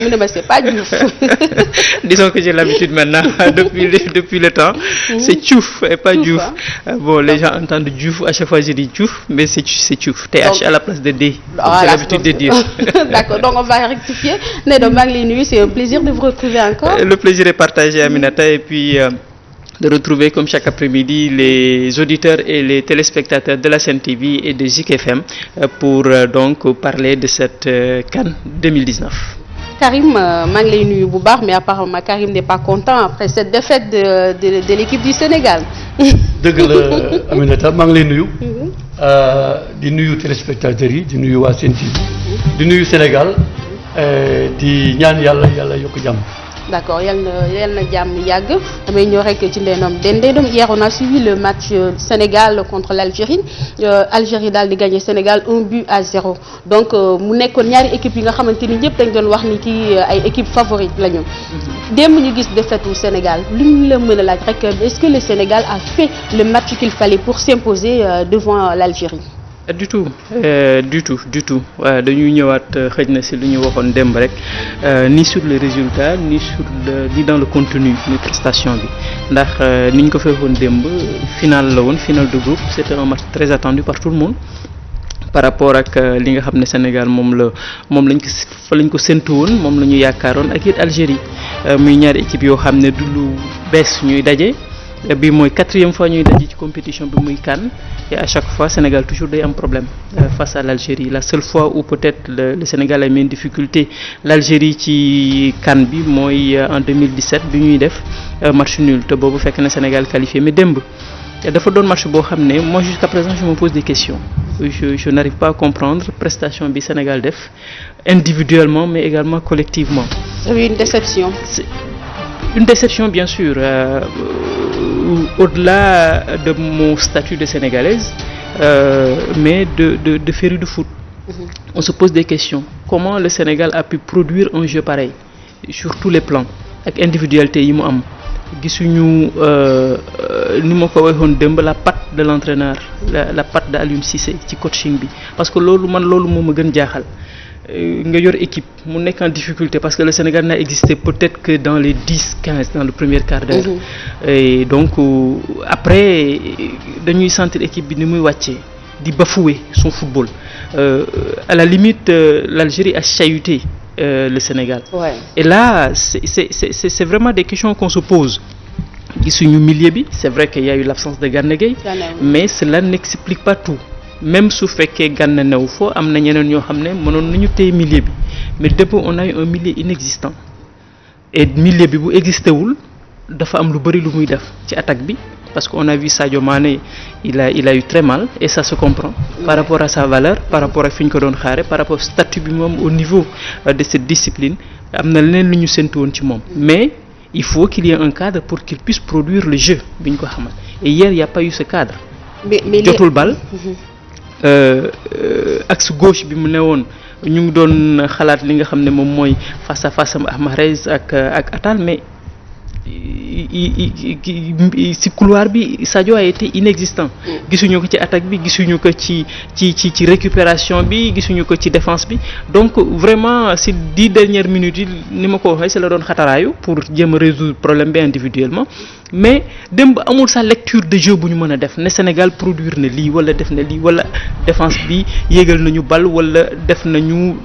mu ne ma c'est pas Diouf. Disons que j'ai l'habitude maintenant depuis le temps. C'est Diouf et pas Diouf. Bon, les gens entendent Diouf, à chaque fois je dis Diouf, mais c'est Diouf. TH à la place de D. J'ai l'habitude de dire. D'accord, donc on va rectifier. Nédo maa ngi lay nuyu, c'est un plaisir de vous retrouver encore. Le plaisir est partagé, Aminata, et puis de retrouver comme chaque après-midi les auditeurs et les téléspectateurs de la Sen TV et de Zik FM pour donc parler de cette CAN 2019. Karim maa ngi lay nuyu bu baax, mais apparemment Karim n'est pas content après cette défaite de l'équipe du Sénégal. dëgg la Aminata maa ngi lay nuyu. di nuyu téléspectateurs yi di nuyu waa Sen TV di nuyu Sénégal di ñaan yàlla yokk jàmm. D'accord, yal na jàmm yàgg. Damay ñëw rek ci ndeenom Ndendom. Hier on a suivi le match Sénégal contre l'Algérie. Algérie daal di gagné Sénégal 1-0. Donc mu nekkoon ñaari équipe yi nga xamante ni ñëpp dañ doon wax ni kii ay équipe favorite la ñu. Démb ñu gis défaite u Sénégal lu ñu la mën a laaj rek est-ce que le Sénégal a fait le match qu'il fallait pour s'imposer devant l'Algérie? Du tout waaw dañuy ñëwaat xëj na si lu ñu waxoon démb rek ni sur le résultat ni dans le contenu ni prestation bi ndax ni ñu ko fekkoon démb final la woon final de groupe c'était un match très attendu par tout le monde par rapport ak li nga xam ne Sénégal moom lañ ko séntu woon moom la ñu yaakaaroon ak it Algérie muy ñaari équipe yoo xam ne du lu bees ñuy daje. Bi mooy 4e fois ñuy daje ci compétition bi muy CAN et à chaque fois Sénégal toujours day am problème face à l'Algérie. La seule fois où peut-être le Sénégal a mis une difficulté l'Algérie ci CAN bi mooy en 2017 bi ñuy def match nul te boobu fekk na Sénégal qualifié mais démb dafa doon match boo xam ne moi jusqu'à présent je me pose des questions. Je n'arrive pas à comprendre prestation bi Sénégal def individuellement mais également collectivement. C'est une déception. Une déception bien sûr. Au-delà de mon statut de sénégalaise, mais de féru de foot. On se pose des questions. Comment le Sénégal a pu produire un jeu pareil sur tous les plans ak individualité yi mu am gisuñu ni ma ko waxoon démb la patte de l'entraîneur la patte de Aliou Cissé ci coaching bi parce que loolu moo ma gën jaaxal. Nga yor équipe mu nekk en difficulté parce que le Sénégal n'a existé peut-être que dans les 10-15 dans le premier quart d'heure. Et donc après dañuy sentir équipe bi ni muy wàccee di bafouer son football à la limite l'Algérie a chahuté le Sénégal. Ouais. Et là c'est vraiment des questions qu'on se pose. Gisuñu milieu bi c'est vrai qu'il y a eu l'absence de Gana Gueye mais cela n'explique pas tout. Même su fekkee Gana new foo am na ñeneen ñoo xam ne mënoon nañu téye milieu bi mais depuis on a eu un milieu inexistant et milieu bi bu existé wul dafa am lu bari lu muy def ci attaque bi parce que on a vu Sadio Mané il a eu très mal et ça se comprend par rapport à sa valeur par rapport ak fi ñu ko doon xaare par rapport statut bi moom au niveau de cette discipline am na leneen lu ñu séntu woon ci moom mais il faut qu'il y ait un cadre pour qu'il puisse produire le jeu bi ñu ko xamal et hier il y a pas eu ce cadre jotul bal axe gauche bi mu ne woon ñu ngi doon xalaat li nga xam ne moom mooy face à face am ak Mahrez ak Atal mais ci couloir bi Sadio a été inexistant gisuñu ko ci attaque bi gisuñu ko ci récupération bi gisuñu ko ci défense bi donc vraiment ces 10 dernières minutes yi ni ma ko waxee c'est la doon xataraayu pour jéem a résoudre problème bi individuellement mais démb amul sa lecture de jeu bu ñu mën a def ne Sénégal produire na lii wala def na lii wala défense bi yéegal nañu bal wala def nañu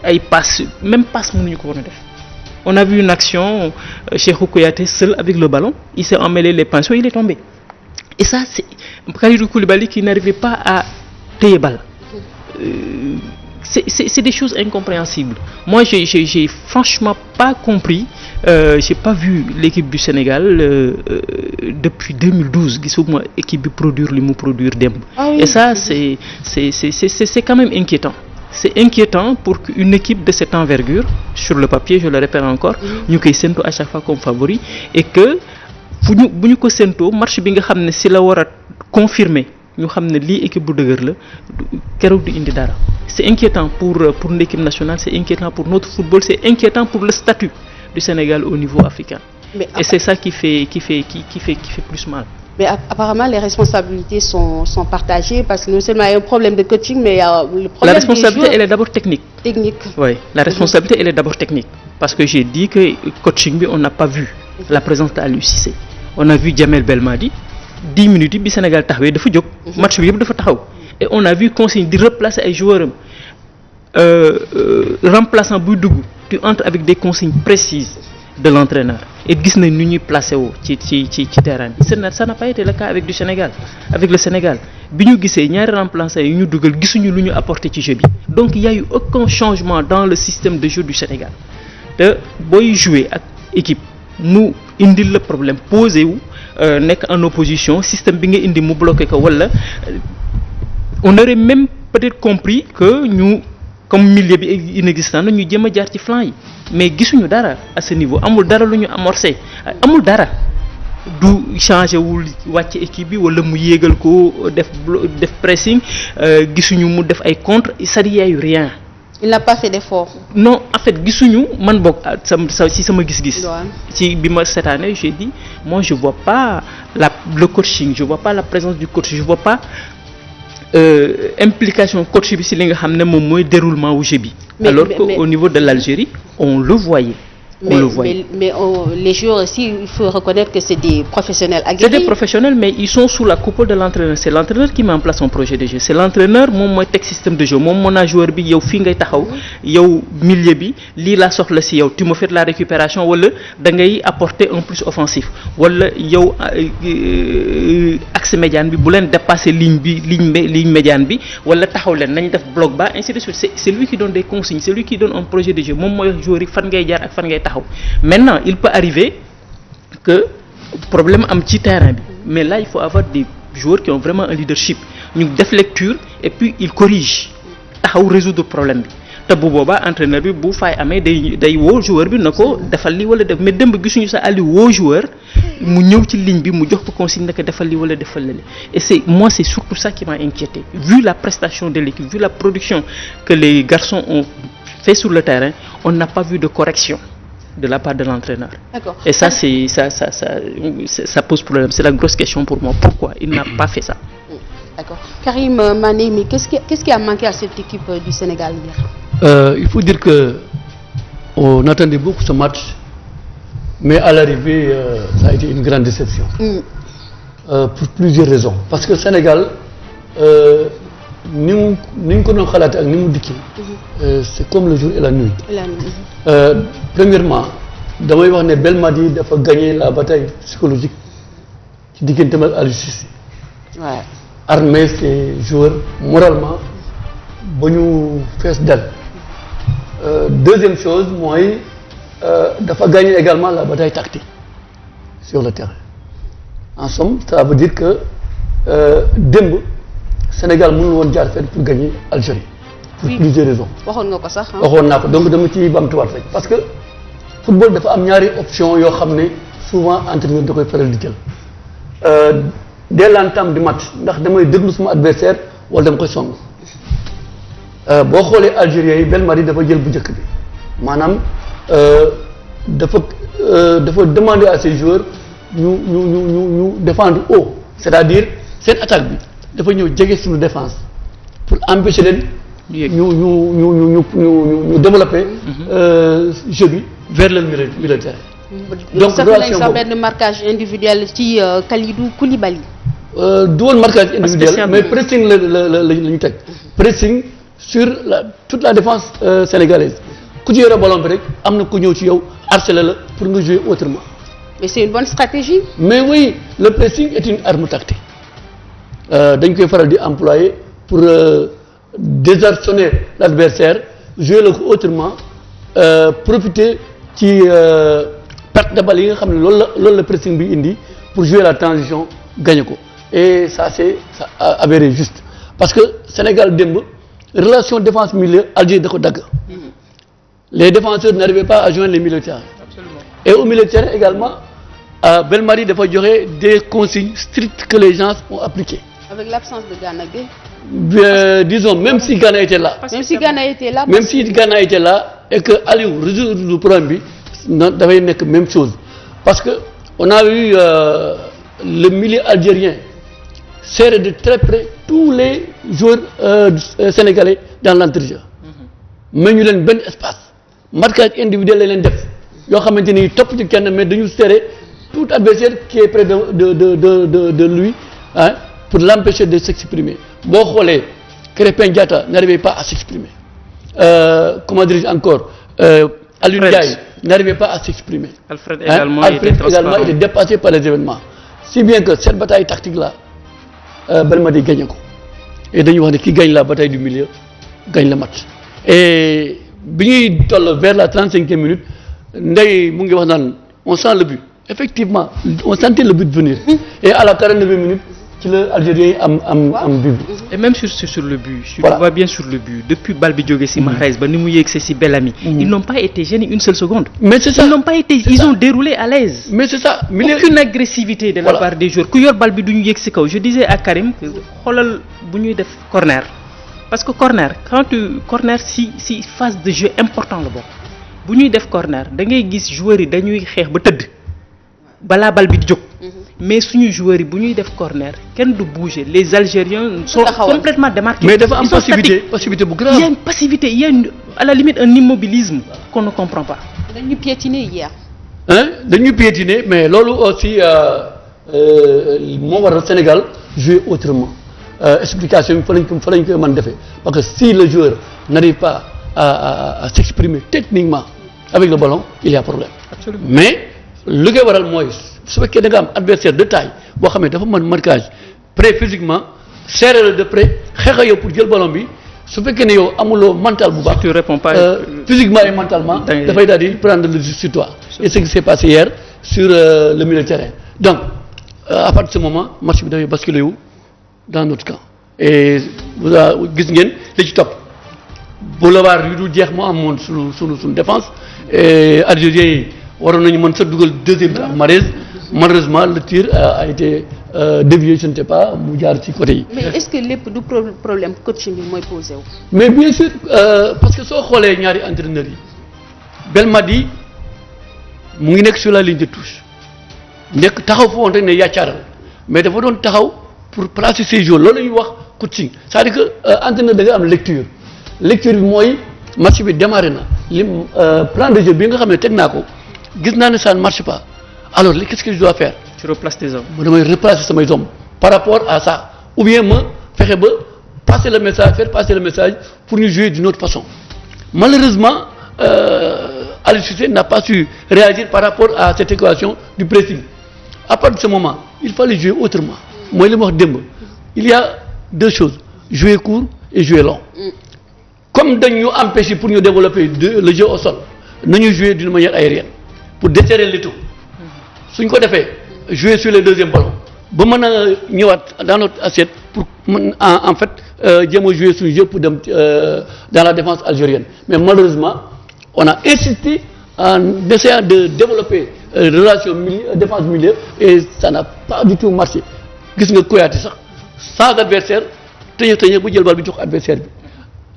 ay passe même passe mënuñu ko woon a def. On a vu une action, Cheikhou Kouyaté seul avec le ballon, il s'est emmêlé les pinceaux, il est tombé. Et ça, c'est Kalidou Koulibaly qui n'arrivait pas à téye balle. C'est des choses incompréhensibles. Moi, j'ai franchement pas compris, j'ai pas vu l'équipe du Sénégal depuis 2012, gisuma équipe bi produire li mu produire démb. Ah oui. Et ça, c'est quand même inquiétant. C'est inquiétant pour qu'une équipe de cette envergure, sur le papier, je le répète encore, ñu koy séntu à chaque fois comme favori et que bu ñu ko séntoo match bi nga xam ne si la war a confirmer ñu xam ne lii équipe bu dëgër la keroog di indi dara. C'est inquiétant pour l'équipe nationale, c'est inquiétant pour notre football, c'est inquiétant pour le statut du Sénégal au niveau africain. Et c'est ça qui fait plus mal. Mais apparemment, les responsabilités sont partagées parce que non seulement il y a un problème de coaching, mais il y a le problème La responsabilité, des joueurs elle est d'abord technique. Oui, la responsabilité, elle est d'abord technique. Parce que j'ai dit que coaching, on n'a pas vu la présence d'Aliou Cissé. On a vu Djamel Belmadi, 10 minutes, le Sénégal taxawé, dafa jóg, match bi yëpp dafa taxaw. Et on a vu consigne de replacer les joueurs remplaçant buy dugg, tu entres avec des consignes précises de l'entraîneur. Et gis nañ nu ñuy placé woo ci terrain bi. Ça n'a pas été le cas avec le Sénégal. Bi ñu gisee ñaari remplaçants yi ñu dugal gisuñu lu ñu apporté ci jeu bi. Donc il y a eu aucun changement dans le système de jeu du Sénégal. Te booy jouer ak équipe mu indil le problème posé wu nekk en opposition système bi nga indi mu bloqué ko wala on aurait même peut-être compris que ñu comme milieu bi inexistant na ñu jéem a jaar ci flanc yi mais gisuñu dara à ce niveau amul dara lu ñu amorcé amul dara du changé wul wàcc équipe bi wala mu yéegal ko def pressing gisuñu mu def ay contre c'est-à-dire y a eu rien. Il n'a pas fait d'effort. Non, en fait gisuñu man bokk si sama gis-gis. ci bi ma cette année j'ai dit moi je vois pas le coaching, je vois pas la présence du coach, je vois pas implication coach bi si li nga xam ne moom mooy déroulement wu jeu bi. Alors qu'au niveau de l'Algérie on le voyait. Mais les joueurs aussi, il faut reconnaître que c'est des professionnels aguerris. C'est des professionnels, mais ils sont sous la coupole de l'entraîneur. C'est l'entraîneur qui met en place son projet de jeu. C'est l'entraîneur moom mooy teg système de jeu moom moo naa joueur bi yow fii ngay taxaw yow milieu bi lii laa soxla si yow tu me fais de la récupération wala da ngay apporter un plus offensif wala yow axe médiane bi bu leen dépasser ligne médiane bi wala taxaw leen nañ def bloc bas ainsi de suite. C'est lui qui donne des consignes, c'est lui qui donne un projet de jeu moom mooy joueur yi fan ngay jaar ak fan ngay taxaw. Maintenant il peut arriver que problème am ci terrain bi mais là il faut avoir des joueurs qui ont vraiment un leadership ñu def lecture et puis ils corrigent taxaw résoudre problème bi te bu boobaa entraîneur bi bu fay amee day woo joueur bi na ko defal li wala def mais démb gisuñu sa ali woo joueur mu ñëw ci ligne bi mu jox ko consigne naka defal li wala defal lale et c'est surtout ça qui m'a inquiété vu la prestation de l'équipe, vu la production que les garçons ont fait sur le terrain, on n'a pas vu de correction de la part de l'entraîneur. D'accord. Et ça ça pose problème. C'est la grosse question pour moi. Pourquoi il n'a pas fait ça? D'accord. Karim Mané, mais qu'est-ce qui a manqué à cette équipe du Sénégal hier? Il faut dire que on attendait beaucoup ce match, mais à l'arrivée, ça a été une grande déception. Pour plusieurs raisons. Parce que le Sénégal, ni ñu ko doon xalaate ak ni mu dikkee c'est comme le jour et la nuit. Premièrement damay wax ne Belmadi dafa gagné la bataille psychologique ci digganteem ak Aliou Cissé. Ouais. Armé ses joueurs moralement ba ñu fees dal. Deuxième chose mooy dafa gagné également la bataille tactique sur le terrain. En somme ça veut dire que démb Sénégal mënul woon jaar fenn pour gagner Algérie pour plusieurs raisons. waxoon nga ko sax. waxoon naa ko donc dama ci bamtuwaat rek parce que football dafa am ñaari option yoo xam ne souvent entraîneur da koy faral di jël dès l'entame du match ndax damay déglu sama adversaire wala dama koy song boo xoolee Algériens yi Belmadi dafa jël bu njëkk bi maanaam dafa demander à ses joueurs ñu défendre haut c'est-à-dire seen attaque bi dafa ñëw jege suñu défense pour empêcher leen ñu développer jeu bi vers le milieu de terrain. Donc ça fait un benn marquage individuel ci Kalidou Koulibaly. Du woon marquage individuel mais pressing la ñu teg pressing sur toute la défense sénégalaise ku ci yore ballon bi rek am na ku ñëw ci yow harceler la pour nga jouer autrement. Mais c'est une bonne stratégie. Mais oui, le pressing est une arme tactique. Dañ koy faral di employer pour désarçonner l'adversaire, jouer le coup autrement, profiter ci perte de balle yi nga xam ne loolu la pressing bi indi pour jouer la transition gagner ko. Et ça avéré juste parce que Sénégal démb relation défense milieu Algérie da ko dagg. Les défenseurs n'arrivaient pas à joindre les milieux de terrain. Absolument. Et au milieu de terrain également Belmadi dafa joxe des consignes strictes que les gens ont appliquées. Avec l'absence de Gana Gueye. Disons, même si Gana était là. Même si Gana était là. Même si Gana était là et que Aliou résoudre le problème bi dafay nekk même chose parce que on a eu le milieu algérien serrait de très près tous les joueurs sénégalais dans l'entrejeu. mais ñu leen benn espace marquage individuel la leen def yoo xamante ni topp ci kenn mais dañu serrer tout adversaire qui est près de lui hein, pour l'empêcher de s'exprimer boo xoolee Krépin Diatta n'arrivait pas à s'exprimer comment dirais-je encore Aliou Ndiaye n'arrivait pas à s'exprimer. Alfred également, Alfred également était dépassé par les événements si bien que cette bataille tactique là Belmadi gagné ko et dañuy wax ne qui gagne la bataille du milieu gagne le match et bi ñuy toll vers la 35e minute Ndeye mu ngi wax naan on sent le but effectivement on sentait le but venir et à la 49e minute ci la Algérien am but. et même sur le but. Voilà. Tu vois bien sur le but depuis bal bi jógee ci Mahrez ba ni mu yegg ci Bellamy. Ils n'ont pas été gênés une seule seconde. mais c'est ça Ils n'ont pas été, ils ont déroulé à l'aise. mais c'est ça. Aucune agressivité de la part des joueurs ku yor bal bi duñu yegg ci kaw je disais à Karim xoolal bu ñuy def corner parce que corner si phase de jeu important la bokk bu ñuy def corner da ngay gis joueurs yi dañuy xeex ba tëdd balaa bal bi di jóg. mais suñu joueurs yi bu ñuy def corner kenn du bouger les Algériens sont complètement démarqués. mais dafa am passivité bu grave. Il y a une passivité, il y a à la limite un immobilisme qu'on ne comprend pas. dañu piétiner hier. dañu piétiner mais loolu aussi moo waral Sénégal jouer autrement explication bi fa lañ ko mën defee parce que si le joueur n'arrive pas à s'exprimer techniquement avec le ballon il y a problème. Absolument. mais lu koy waral mooy su fekkee da nga am adversaire de taille boo xam ne dafa mën marquage près physiquement serré la de près xeex a yow pour jël ballon bi su fekkee ne yow amuloo mental bu baax. Tu réponds pas physiquement et mentalement. dafay daal di prendre le dessus sur toi. et ce qui s'est passé hier sur le milieu de terrain donc à partir de ce moment match bi dafay basculer wu dans notre camp et vous gis ngeen li ci topp boulevard yu dul jeex moo amoon suñu défense et Algériens yi waroon nañu mën sa dugal deuxième bi ak Mahrez malheureusement le tir a été dévié je ne sais pas mu jaar ci côté yi. mais est-ce que lépp du problème coaching bi mooy posé wu. mais bien sûr parce que soo xoolee ñaari entraîneurs yi Belmadi mu ngi nekk sur la ligne de touche nekk taxaw foo woon rek ne yàccaaral mais dafa doon taxaw pour placer ses joueurs loolu la ñuy wax coaching c'est-à-dire que entraîneur da nga am lecture bi mooy match bi démarré na plan de jeu bi nga xam ne teg naa ko gis naa ne ça ne marche pas alors qu'est-ce que je dois faire. Tu replaces tes hommes. ma damay replacer samay hommes par rapport à ça ou bien ma fexe ba passer le message faire passer le message pour ñu jouer d'une autre façon malheureusement Aliou Cissé n'a pas su réagir par rapport à cette équation du pressing à partir de ce moment il fallait jouer autrement mooy li ma wax démb il y a deux choses jouer court et jouer long comme dañu empêcher pour ñu développer le jeu au sol nañu jouer d'une manière aérienne pour desserrer le tout suñ ko defee jouer sur le deuxième ballon ba mën a ñëwaat dans notre assiette pour mën en fait jéem a jouer suñu jeu pour dem dans la défense algérienne mais malheureusement on a insisté en essayant de développer relation défense milieu et ça n'a pas du tout marché gis nga Kouyaté sax sans adversaire tëñë bu jël bal bi jox adversaire bi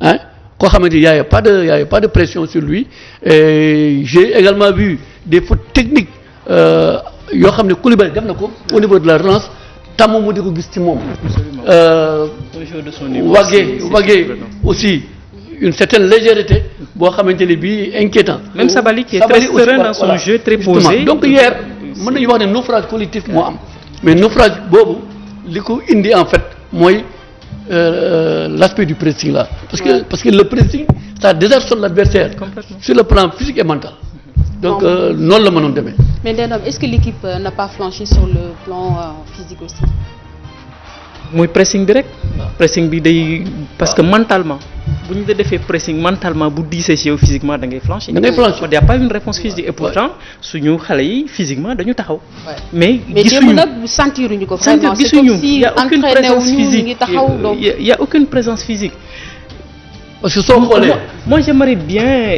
hein koo xamante y a pas de pression sur lui et j'ai également vu des fautes techniques yoo xam ne Koulibaly def na ko au niveau de la relance tàmm mu di ko gis ci moom. Wagué aussi une certaine légèreté boo xamante ne bii inquiétant. Même Sabaly qui est très serein dans son jeu, très posé. donc hier mën nañu wax ne naufrage collectif moo am mais naufrage boobu li ko indi en fait mooy l'aspect du pressing là parce que le pressing ça désarçonne l'adversaire sur le plan physique et mental. donc noonu la mënoon demee. mais Ndeye Ndom est-ce que l'équipe n'a pas flanché sur le plan physique aussi. mooy pressing bi rek. pressing bi day parce que mentalement bu ñu la defee pressing mentalement bu diisee ci yow physiquement da ngay flancher. da ngay flancher il y a pas une réponse physique et pourtant suñu xale yi physiquement dañu taxaw. mais gisuñu nag sentiruñu ko. vraiment c'est gisuñu comme si il y a aucune présence physique ngi taxaw donc il y a aucune présence physique. parce que soo xoolee. moi j'aimerais bien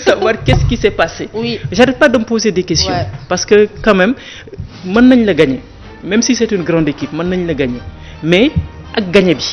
savoir qu'est-ce qui s'est passé. Oui. J'arrête pas de me poser des questions. Ouais. Parce que quand même mën nañ la gagner même si c'est une grande équipe mën nañ la gagner mais ak gagner bi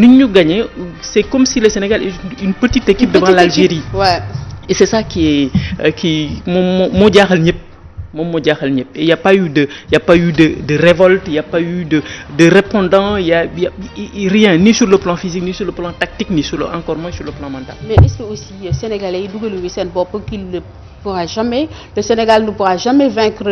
nit ñu gagner c'est comme si le Sénégal est une petite équipe devant l'Algérie. Ouais. Et c'est ça qui moo jaaxal ñëpp moom moo jaaxal ñëpp et il y a pas eu de révolte, il y a pas eu de répondant, il y a rien ni sur le plan physique ni sur le plan tactique ni encore moins sur le plan mental. mais est-ce que aussi sénégalais yi dugaluñu seen bopp le Sénégal ne pourra jamais vaincre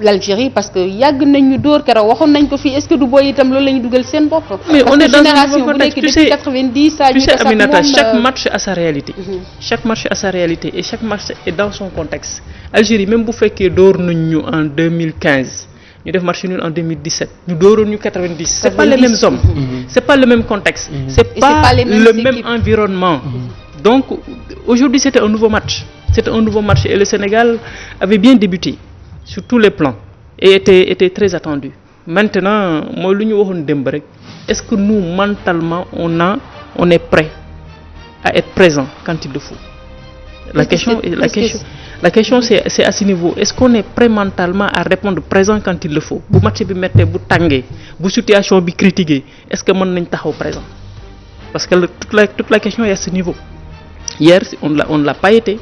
l'Algérie parce que yàgg nañ ñu dóor keroog waxoon nañ ko fii est-ce que du booy itam loolu la ñu dugal seen bopp. mais on est dans génération bu nekk depuis 90 tu sais Aminata, chaque match a sa réalité. Chaque match a sa réalité et chaque match est dans son contexte. Algérie même bu fekkee dóor nañ ñu en 2015 ñu def match nul en 2017 ñu dóoroon ñu 90. c'est pas les mêmes hommes. C'est pas le même contexte. C'est pas le même environnement. Donc aujourd'hui c'était un nouveau match. C'était un nouveau match et le Sénégal avait bien débuté sur tous les plans et était très attendu. Maintenant mooy lu ñu waxoon démb rek est-ce que nous mentalement on est prêt à être présent quand il le faut. La question c'est à ce niveau. Est-ce qu'on est prêt mentalement à répondre présent quand il le faut. Bu match bi mettee bu tàngee bu situation bi critiquée est-ce que mën nañ taxaw présent parce que toute la question est à ce niveau. Hier on ne l'a pas été.